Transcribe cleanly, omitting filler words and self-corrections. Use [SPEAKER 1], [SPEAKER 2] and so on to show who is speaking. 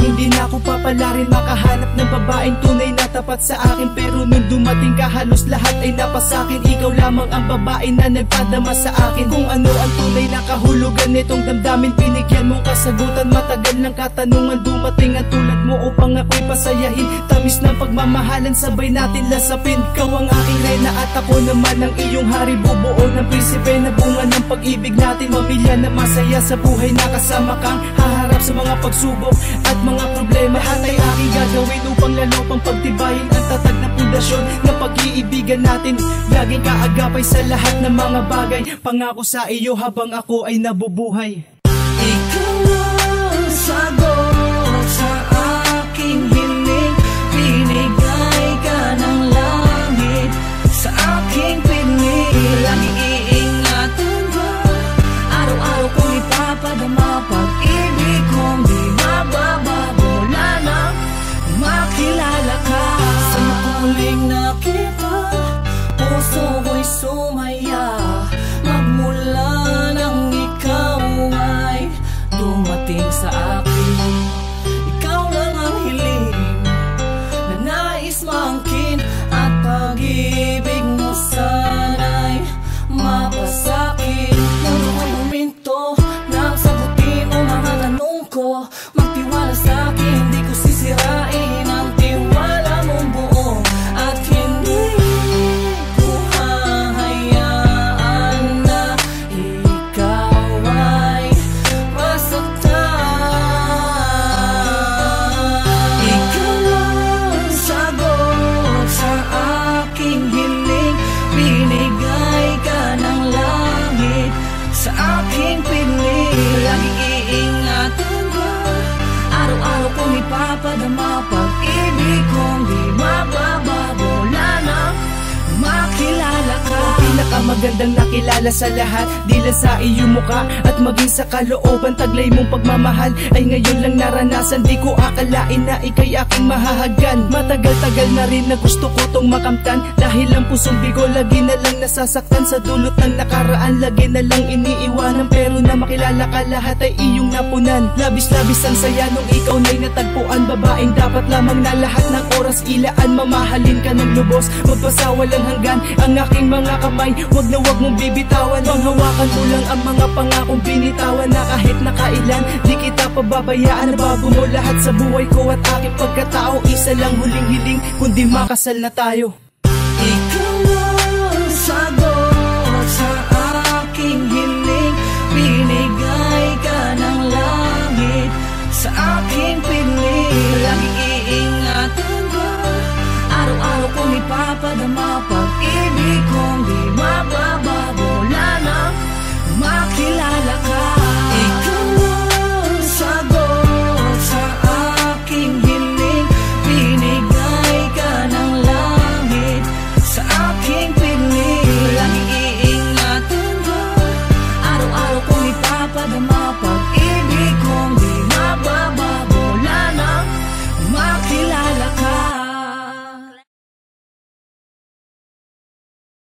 [SPEAKER 1] hindi na ako papalarin makahanap ng babaeng tunay na tapat sa akin. Pero nung dumating ka halos lahat ay napasakin. Ikaw lamang ang babae na nagpadama sa akin. Kung ano ang tunay na kahulugan nitong damdamin, binigyan mong kasagutan. Matagal ng katanungan, dumating ang tulad mo upang ako'y pasayahin. Tamis ng pagmamahalan, sabay natin lasapin. Ikaw ang aking reyna at ako naman ang iyong hari. Bubuo ng prinsipe na bunga ng pag-ibig natin. Pamilya na masaya sa buhay na kasama kang haharap sa mga pagsubok at mga problema. Lahat ay aking gagawin upang lalo pang pagtibayin ang tatag na pundasyon ng pag-iibigan natin. Laging kaagapay sa lahat ng mga bagay. Pangako sa iyo habang ako ay nabubuhay.
[SPEAKER 2] Ikaw ang sagot sa aking hiling. Binigay ka ng langit sa aking piling. Laging iingatan ba? Araw-araw kong ipapadama. Pag-ibig kong di mababago. Wala nang makilala ka. Sa muling nakita, puso ko'y sumaya. Magmula nang ikaw ay dumating sa akin. Ikaw lang ang hiling na nais maangkin. At pag-ibig mo sana'y mapasakin. Nang huminto nang sagutin mo mga tanong ko. Magtiwala sa'kin, di ko sisirain ang tiwala mong buo. At hindi ko hahayaan na ikaw ay masaktan. Ikaw ang sagot sa aking hiling. Binigay ka ng langit sa aking piling. Laging iingatan ba? Araw-araw kong ipapadama. Pag-ibig kong di mababago. Wala nang makilala ka.
[SPEAKER 1] Pinakamagandang nakilala sa lahat, di lang sa iyong muka at maging sa kalooban. Taglay mong pagmamahal ay ngayon lang naranasan. Di ko akalain na ika'y aking mahahagan. Matagal-tagal na rin na gusto ko tong makamtan. Dahil ang pusong bigo lagi na lang nasasaktan. Sa dulot ng nakaraan lagi na lang iniiwanan. Pero na makilala ka lahat ay iyong napunan. Labis-labis ang saya nung ikaw na'y natagpuan. Babaeng dapat lamang na lahat ng oras ilaan. Mamahalin ka ng lubos, magpasawalang hanggan ang aking mga kamay. Wag na wag mong bibitawan. Panghawakan mo lang ang mga pangakong binitawan. Na kahit nakailan, di kita pababayaan. Bago mo lahat sa buhay ko at aking pagkatao. Isa lang huling hiling, kundi makasal na tayo.
[SPEAKER 2] Ikaw ang sagot sa aking hiling. Binigay ka ng langit sa aking piling. Laging iingatan ba? Araw-araw kong ipapadama.